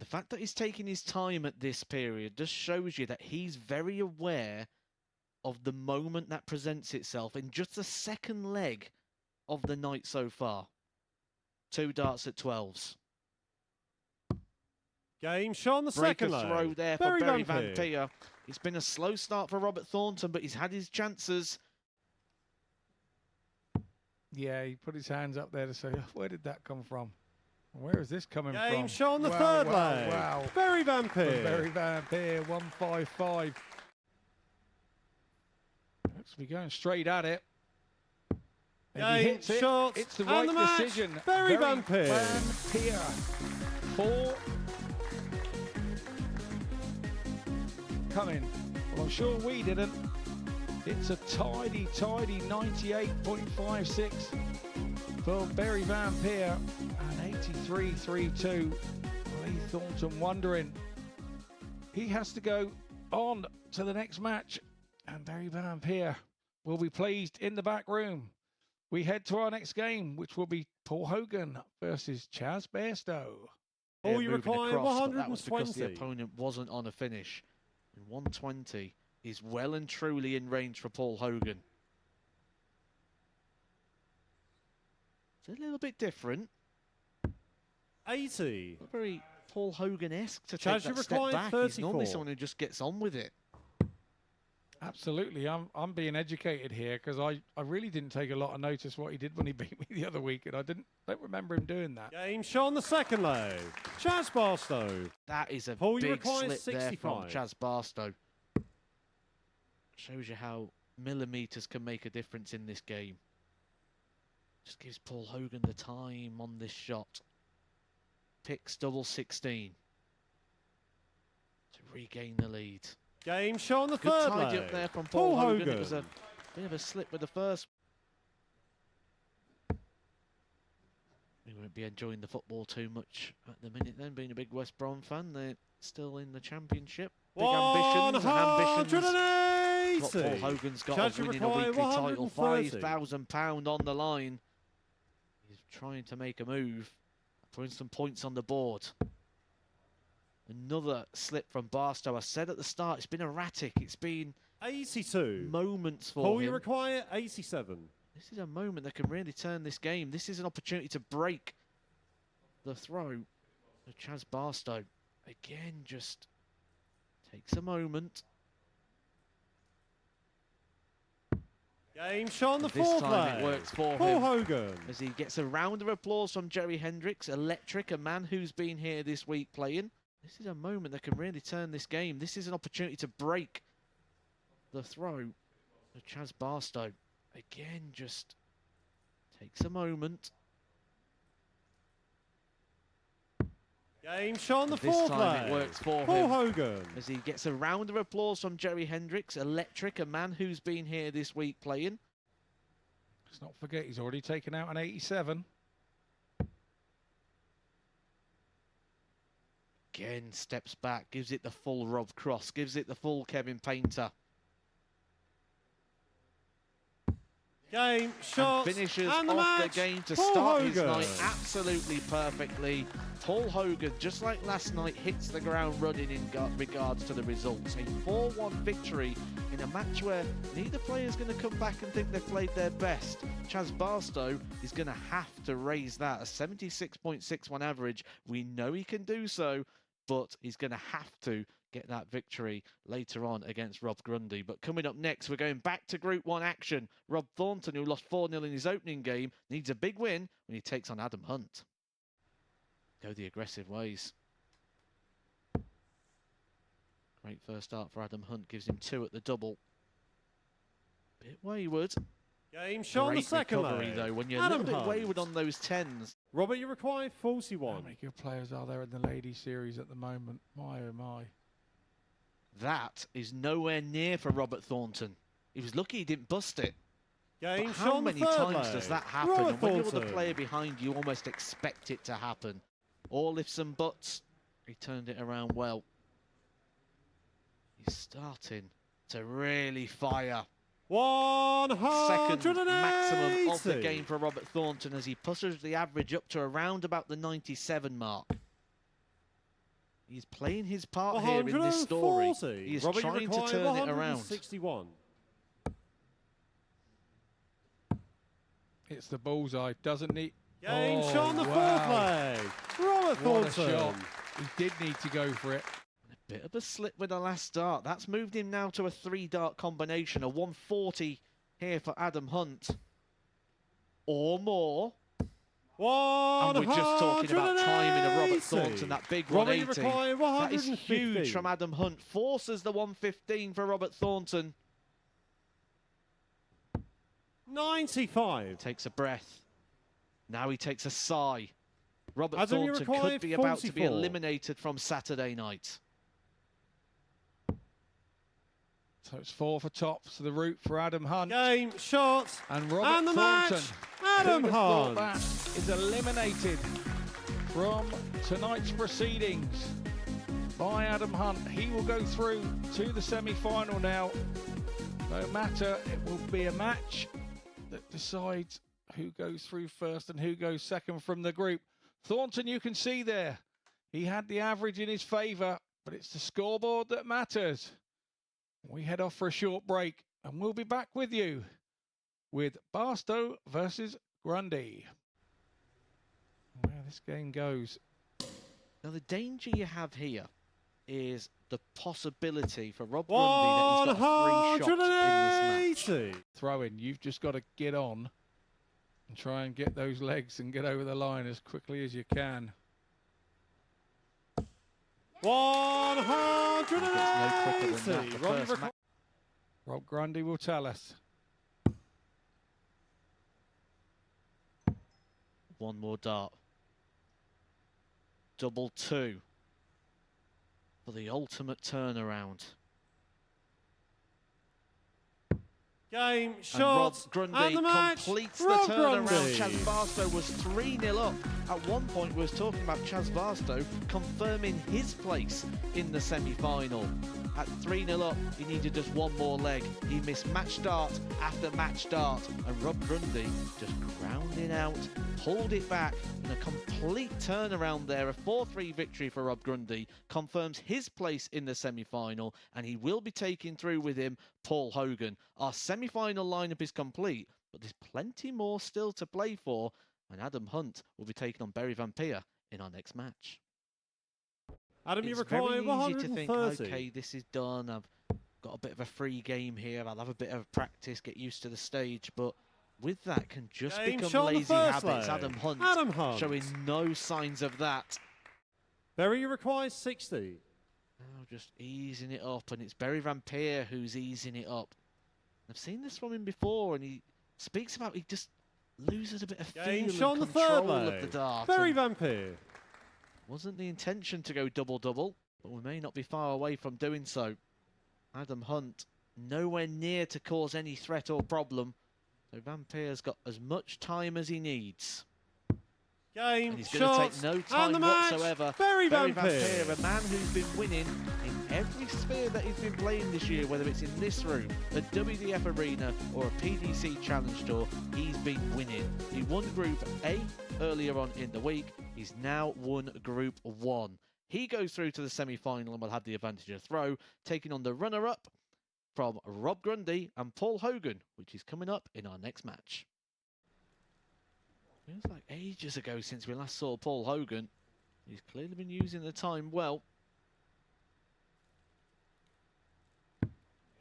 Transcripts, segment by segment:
fact that he's taking his time at this period just shows you that he's very aware of the moment that presents itself in just the second leg of the night so far. 2 darts at 12s. Game shot on the second leg. Throw there for Barry Vamp. It's been a slow start for Robert Thornton, but he's had his chances. Yeah, he put his hands up there to say, where did that come from? Where is this coming from? Game shot on the third leg. Wow. Very Vamp. Very Vamp here, 155. Looks to be going straight at it. And he hits it. Shot. It's the right decision. Very Vamp. Vampire. 4. Coming. Well, I'm sure we didn't. It's a tidy 98.56 for Barry Vamp here. And 83.32. Lee Thornton wondering. He has to go on to the next match. And Barry Vamp here will be pleased in the back room. We head to our next game, which will be Paul Hogan versus Chaz Barstow. All you require, 120. That was because the opponent wasn't on a finish. And 120 is well and truly in range for Paul Hogan. It's a little bit different. 80. Not very Paul Hogan-esque to take that step back. 34. He's normally someone who just gets on with it. Absolutely. I'm being educated here because I really didn't take a lot of notice what he did when he beat me the other week, and I don't remember him doing that. Game shot on the second leg. Chaz Barstow. That is a Paul, big slip 65. there from Chaz Barstow. Shows you how millimetres can make a difference in this game. Just gives Paul Hogan the time on this shot. Picks double 16 to regain the lead. Game shot on the Good third tidy leg. up there from Paul Hogan. It was Hogan. a bit of a slip with the first. We won't be enjoying the football too much at the minute then, being a big West Brom fan. They're still in the Championship. Big ambitions and ambitions. What Paul Hogan's got of winning a weekly title, £5,000 on the line. He's trying to make a move, putting some points on the board. Another slip from Barstow. I said at the start, it's been erratic. It's been 82 moments for Paul, him. you require 87. This is a moment that can really turn this game. This is an opportunity to break the throw of Chaz Barstow. Again, just takes a moment. Game shot on the This fourth time leg. it works for Paul him. Hogan. As he gets a round of applause from Jerry Hendricks. Electric, a man who's been here this week playing. This is a moment that can really turn this game. This is an opportunity to break the throw of Chaz Barstow. Again, just takes a moment. Game shot on the This fourth time leg. it works for Paul him. Hogan. As he gets a round of applause from Jerry Hendricks. Electric, a man who's been here this week playing. Let's not forget he's already taken out an 87. Again, steps back, gives it the full Rob Cross, gives it the full Kevin Painter. Game shot. And finishes and off the game to Paul start Hogan. his night absolutely perfectly. Paul Hogan, just like last night, hits the ground running in regards to the results. A 4-1 victory in a match where neither player is going to come back and think they've played their best. Chaz Barstow is going to have to raise that. A 76.61 average. We know he can do so, but he's going to have to get that victory later on against Rob Grundy. But coming up next, we're going back to Group 1 action. Rob Thornton, who lost 4-0 in his opening game, needs a big win when he takes on Adam Hunt. Go the aggressive ways. Great first start for Adam Hunt, gives him 2 at the double. Bit wayward. Game shot on the second recovery, leg. though, when you're Adam a little bit Hunt. wayward on those 10s. Robert, you require How 41. many good players are there in the ladies series at the moment? My oh my. That is nowhere near for Robert Thornton. He was lucky he didn't bust it. Game But shot how on the many third times leg. does that happen? Robert And when you're the Thornton. player behind you, almost expect it to happen. All ifs and buts. He turned it around well. He's starting to really fire. 180. Second maximum of the game for Robert Thornton as he pushes the average up to around about the 97 mark. He's playing his part here in this story. 140. He is Robbie trying to required turn it around. 161. It's the bullseye. Doesn't need... Game shot on the wow. fourth leg. Robert What a Thornton. shot. He did need to go for it. A bit of a slip with the last dart. That's moved him now to a 3-dart combination. A 140 here for Adam Hunt. Or more. And we're just talking about timing of Robert Thornton, that big 180. That is huge from Adam Hunt. Forces the 115 for Robert Thornton. 95. Takes a breath. Now he takes a sigh. Robert Adam, Thornton could be about to be 44. eliminated from Saturday night. So it's 4 for tops to the route for Adam Hunt. Game shots. And Robert And the Thornton. match. Adam Who'd have thought Hunt. that is eliminated from tonight's proceedings by Adam Hunt. He will go through to the semi-final now. No matter, it will be a match that decides who goes through first and who goes second from the group. Thornton, you can see there, he had the average in his favour, but it's the scoreboard that matters. We head off for a short break, and we'll be back with you with Barstow versus Grundy. Where this game goes. Now the danger you have here is the possibility for Rob Grundy that he's got a free shot in this match. Throw in, you've just got to get on and try and get those legs and get over the line as quickly as you can. 180. Rob Grundy will tell us. One more dart. Double 2 for the ultimate turnaround. Game And Rob shots. Grundy And the match. completes the Rob turnaround. Grundy. Chaz Barstow was 3-0 up. At one point, we was talking about Chaz Barstow confirming his place in the semi-final. At 3-0 up, he needed just one more leg. He missed match start after match start, and Rob Grundy just grounding out, pulled it back, and a complete turnaround there. A 4-3 victory for Rob Grundy confirms his place in the semi-final, and he will be taking through with him Paul Hogan. Our semi-final lineup is complete, but there's plenty more still to play for, and Adam Hunt will be taking on Barry Vamp in our next match. Adam, you It's require very easy 130. to think, okay, this is done. I've got a bit of a free game here. I'll have a bit of practice, get used to the stage. But with that can just Game become shot on the lazy first habits. leg. Adam Hunt showing no signs of that. Barry, you require 60. Now just easing it up, and it's Barry Vampire who's easing it up. I've seen this from him before, and he speaks about he just loses a bit of Game feel shot on and the third control of leg. the dart. Barry and Vampire. wasn't the intention to go double-double, but we may not be far away from doing so. Adam Hunt nowhere near to cause any threat or problem, so Vampire's got as much time as he needs. Game And he's going to take shots. no time And the match. whatsoever. Barry Vampire, Vampire. a man who's been winning in every sphere that he's been playing this year, whether it's in this room, a WDF arena, or a PDC Challenge Tour, he's been winning. He won Group A earlier on in the week. He's now won Group 1. He goes through to the semi-final and will have the advantage of throw, taking on the runner-up from Rob Grundy and Paul Hogan, which is coming up in our next match. Feels like ages ago since we last saw Paul Hogan. He's clearly been using the time well.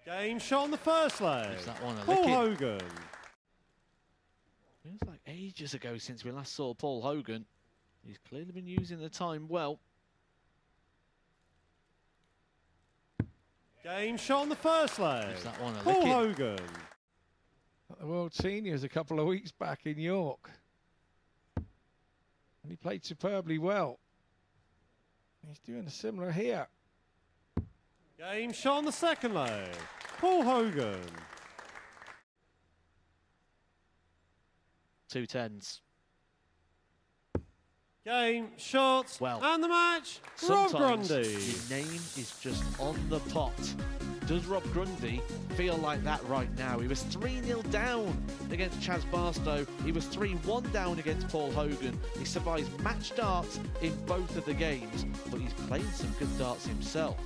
Game shot on the first leg. Gives that one a Paul licking. Hogan. Feels like ages ago since we last saw Paul Hogan. He's clearly been using the time well. Game shot on the first leg. Gives that one a Paul licking. Hogan. At the World Seniors a couple of weeks back in York. And he played superbly well. He's doing a similar here. Game shot on the second leg. Paul Hogan. 2 10s. Game shots. Well, And the match. Rob Sometimes Grundy. your name is just on the pot. Does Rob Grundy feel like that right now? He was 3-0 down against Chaz Barstow. He was 3-1 down against Paul Hogan. He survives match darts in both of the games, but he's playing some good darts himself.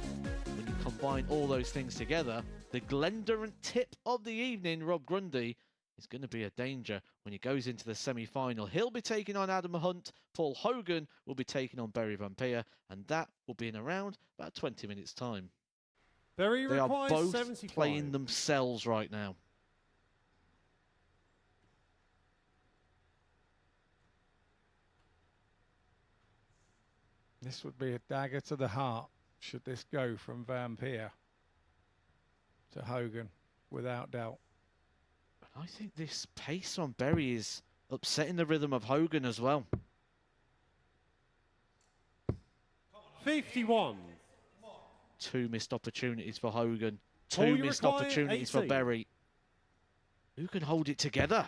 When you combine all those things together, the Glendurant tip of the evening, Rob Grundy, is going to be a danger when he goes into the semi-final. He'll be taking on Adam Hunt. Paul Hogan will be taking on Barry Vamp, and that will be in around about 20 minutes' time. They are both 75. playing themselves right now. This would be a dagger to the heart should this go from Vampire to Hogan, without doubt. But I think this pace on Berry is upsetting the rhythm of Hogan as well. 51. 2 missed opportunities for Hogan. 2 missed opportunities 80. for Berry. Who can hold it together?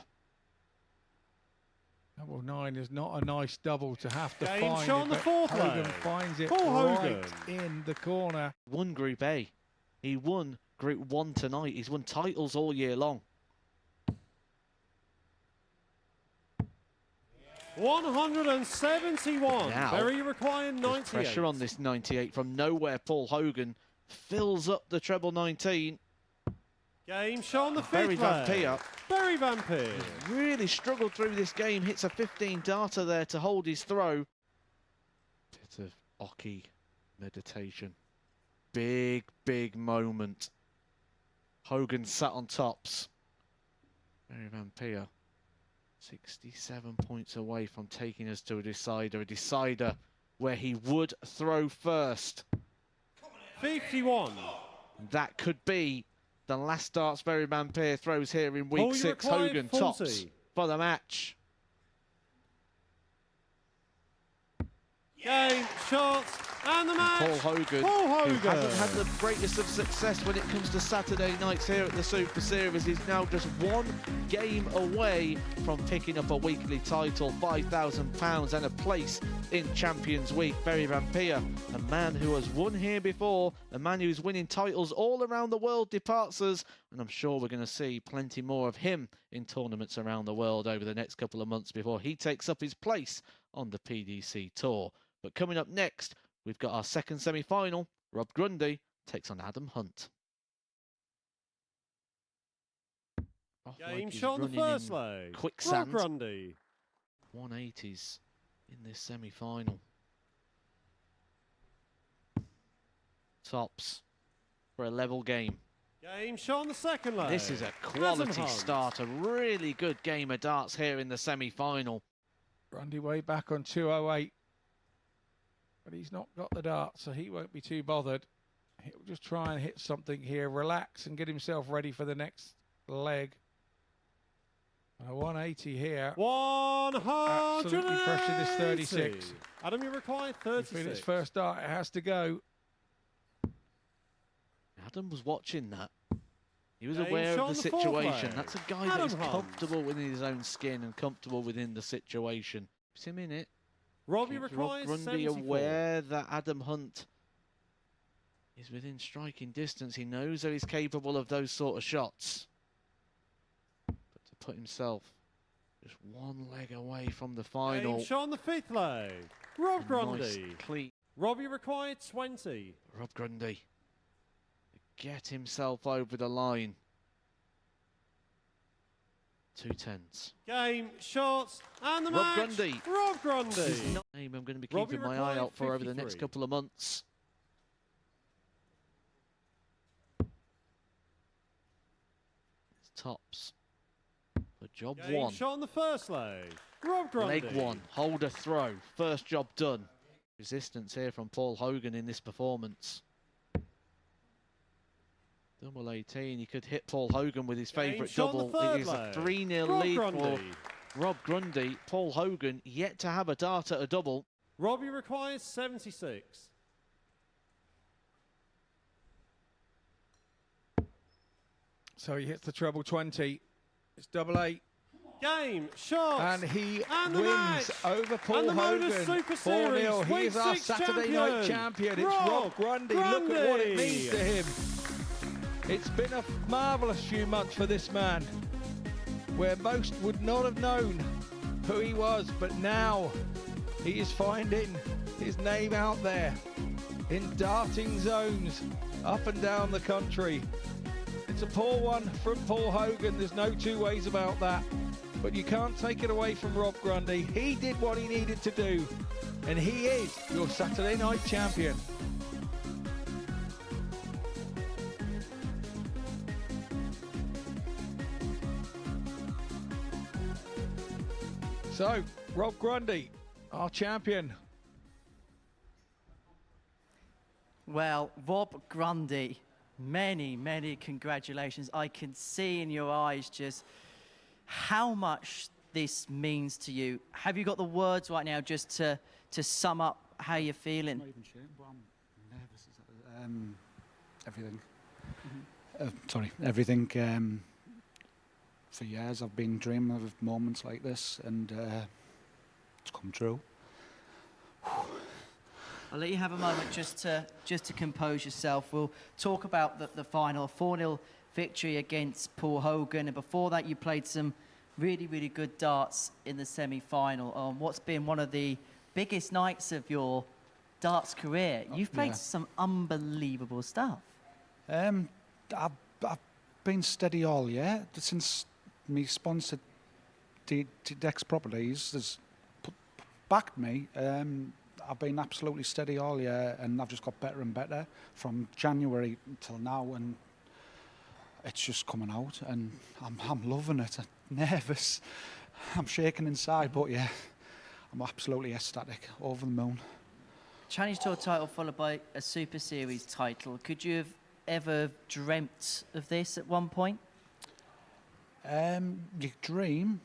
Double 9 is not a nice double to have to Game find shot it, on the but fourth Hogan leg. finds it Paul right Hogan. in the corner. Won Group A. He won Group 1 tonight. He's won titles all year long. 171. Now, Berry requiring 98. There's pressure on this 98 from nowhere. Paul Hogan fills up the treble 19. Game shot on the Barry fifth Vamp leg. Barry Vamp. Really struggled through this game. Hits a 15 darter there to hold his throw. Bit of Oki meditation. Big, big moment. Hogan sat on tops. Barry Vamp 67 points away from taking us to a decider where he would throw first. 51. That could be the last darts Barry Vamp throws here in week 6. Hogan 40. tops for the match. Game, shots, and the match. Paul Hogan, Paul Hogan. who hasn't had the greatest of success when it comes to Saturday nights here at the Super Series, is now just 1 game away from picking up a weekly title, £5,000 and a place in Champions Week. Barry Vamp, a man who has won here before, a man who's winning titles all around the world, departs us, and I'm sure we're going to see plenty more of him in tournaments around the world over the next couple of months before he takes up his place on the PDC Tour. But coming up next, we've got our second semi-final. Rob Grundy takes on Adam Hunt. Game shot on the first leg. Quicksand. Rob Grundy. 180s in this semi-final. Tops for a level game. Game shot on the second leg. This is a quality start. A really good game of darts here in the semi-final. Grundy way back on 208. But he's not got the dart, so he won't be too bothered. He'll just try and hit something here, relax and get himself ready for the next leg. And a 180 here. 180. Absolutely pressured this 36. Adam, you require 36. Its first dart, it has to go. Adam was watching that. He was Game aware shot of the on the fourth situation. leg. That's a guy Adam that is Hunt. comfortable within his own skin and comfortable within the situation. Puts him in it. Robbie Keeps requires Rob Grundy 74. aware that Adam Hunt is within striking distance. He knows that he's capable of those sort of shots. But to put himself just 1 leg away from the final. Game shot on the fifth leg. Rob Grundy. Nice clean. Robbie required 20. Rob Grundy to get himself over the line. 2 10s. Game, shots, and the Rob match. Grundy. Rob Grundy. This is not a name I'm going to be Robbie keeping my eye required out for over the next 53. couple of months. It's tops for job Game 1. shot on the first leg. Rob Grundy. Leg 1, hold a throw. First job done. Resistance here from Paul Hogan in this performance. Double 18, he could hit Paul Hogan with his favourite shot on double. the It is a third 3-0 Rob lead Grundy. for Rob Grundy. Paul Hogan yet to have a dart at a double. Robbie requires 76. So he hits the treble 20. It's double 8. Game, shots, And he and the wins match. over Paul And the Hogan. Modus Super 4-0. Series, He week is our 6 Saturday night champion. It's Rob Grundy. Look at what it means to him. It's been a marvellous few months for this man, where most would not have known who he was, but now he is finding his name out there in darting zones up and down the country. It's a poor one from Paul Hogan, there's no two ways about that, but you can't take it away from Rob Grundy. He did what he needed to do, and he is your Saturday night champion. So, Rob Grundy, our champion. Well, Rob Grundy, many, many congratulations. I can see in your eyes just how much this means to you. Have you got the words right now just to sum up how you're feeling? I'm not even sure, but I'm nervous. Everything. Everything. For years I've been dreaming of moments like this, and it's come true. I'll let you have a moment just to compose yourself. We'll talk about the final 4-0 victory against Paul Hogan, and before that you played some really, really good darts in the semi-final. What's been one of the biggest nights of your darts career? You've played some unbelievable stuff. I've been steady all year since me sponsor Dex Properties has backed me. I've been absolutely steady all year, and I've just got better and better from January until now, and it's just coming out, and I'm loving it. I'm nervous, I'm shaking inside, but yeah, I'm absolutely ecstatic, over the moon. Challenge Tour title followed by a Super Series title. Could you have ever dreamt of this at one point? You dream,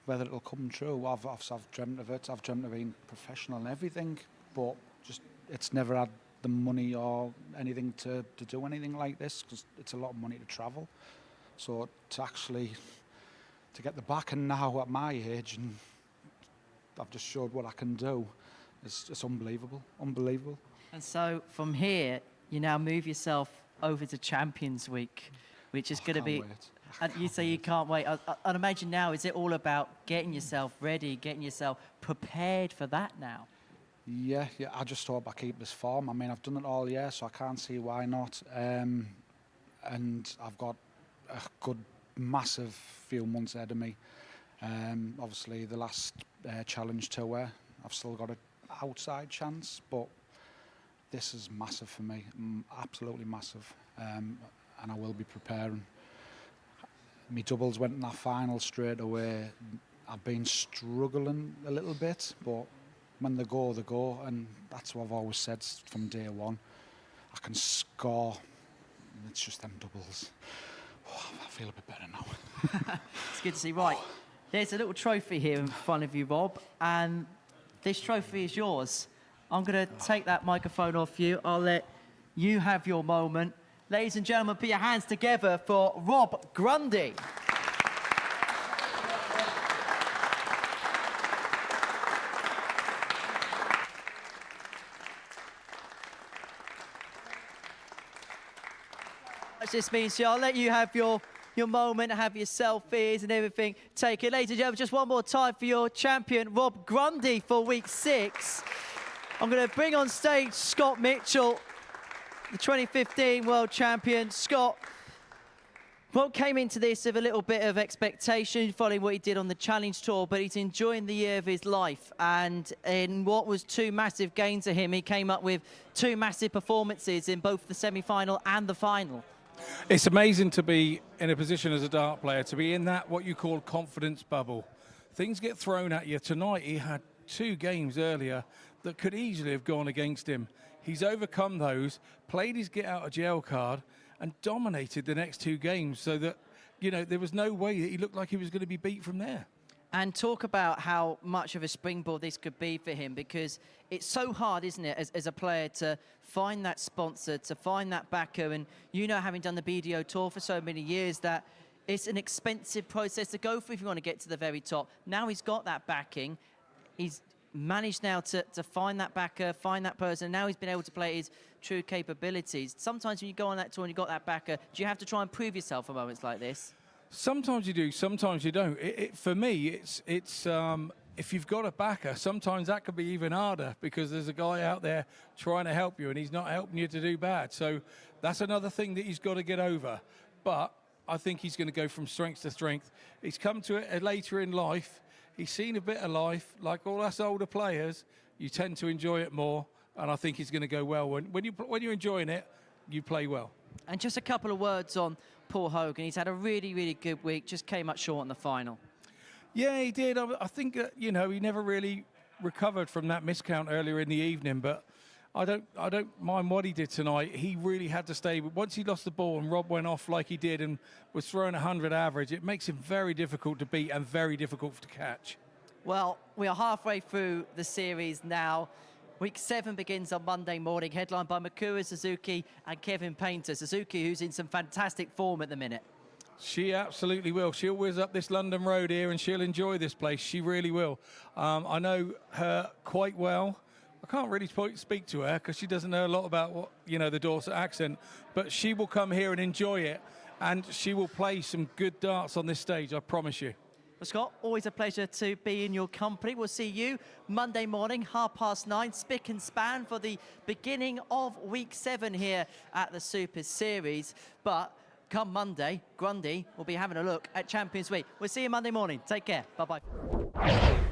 whether it'll come true. I've dreamt of it. I've dreamt of being professional and everything, but just it's never had the money or anything to do anything like this, because it's a lot of money to travel. So to get the backing now at my age, and I've just showed what I can do, it's unbelievable, unbelievable. And so from here, you now move yourself over to Champions Week, which is going to be... And you say you can't wait. I'd imagine now, is it all about getting yourself ready, getting yourself prepared for that now? Yeah, I just hope I keep this form. I mean, I've done it all year, so I can't see why not. And I've got a good, massive few months ahead of me. Obviously, the last Challenge Tour, I've still got an outside chance, but this is massive for me, absolutely massive. And I will be preparing. My doubles went in that final straight away. I've been struggling a little bit, but when they go, and that's what I've always said from day one. I can score, it's just them doubles. Oh, I feel a bit better now. It's good to see. Right, there's a little trophy here in front of you, Rob, and this trophy is yours. I'm going to take that microphone off you. I'll let you have your moment. Ladies and gentlemen, put your hands together for Rob Grundy. What this means to you, I'll let you have your moment, have your selfies and everything. Take it. Ladies and gentlemen, just one more time for your champion, Rob Grundy, for week 6. I'm going to bring on stage Scott Mitchell, the 2015 world champion. Scott, Rob came into this with a little bit of expectation following what he did on the Challenge Tour, but he's enjoying the year of his life. And in what was 2 massive games for him, he came up with 2 massive performances in both the semi-final and the final. It's amazing to be in a position as a dart player, to be in that what you call confidence bubble. Things get thrown at you. Tonight he had 2 games earlier that could easily have gone against him. He's overcome those, played his get out of jail card, and dominated the next 2 games, so that, you know, there was no way that he looked like he was going to be beat from there. And talk about how much of a springboard this could be for him, because it's so hard, isn't it, as a player to find that sponsor, to find that backer. And you know, having done the BDO Tour for so many years, that it's an expensive process to go through if you want to get to the very top. Now he's got that backing. He's managed now to find that backer, find that person. Now he's been able to play his true capabilities. Sometimes when you go on that tour and you've got that backer, do you have to try and prove yourself for moments like this? Sometimes you do, sometimes you don't. For me, it's if you've got a backer, sometimes that could be even harder because there's a guy out there trying to help you and he's not helping you to do bad. So that's another thing that he's got to get over. But I think he's going to go from strength to strength. He's come to it later in life. He's seen a bit of life. Like all us older players, you tend to enjoy it more, and I think he's going to go well. When you're enjoying it, you play well. And just a couple of words on Paul Hogan. He's had a really, really good week, just came up short in the final. Yeah, he did. I think, you know, he never really recovered from that miscount earlier in the evening, but I don't mind what he did tonight. He really had to stay. Once he lost the ball and Rob went off like he did and was throwing 100 average, it makes him very difficult to beat and very difficult to catch. Well, we are halfway through the series now. Week 7 begins on Monday morning, headlined by Mikuru Suzuki and Kevin Painter. Suzuki, who's in some fantastic form at the minute. She absolutely will. She'll whiz up this London road here and she'll enjoy this place. She really will. I know her quite well. I can't really speak to her because she doesn't know a lot about what, you know, the Dorset accent, but she will come here and enjoy it, and she will play some good darts on this stage, I promise you. Well, Scott, always a pleasure to be in your company. We'll see you Monday morning, 9:30, spick and span for the beginning of week 7 here at the Super Series. But come Monday, Grundy will be having a look at Champions Week. We'll see you Monday morning. Take care. Bye-bye.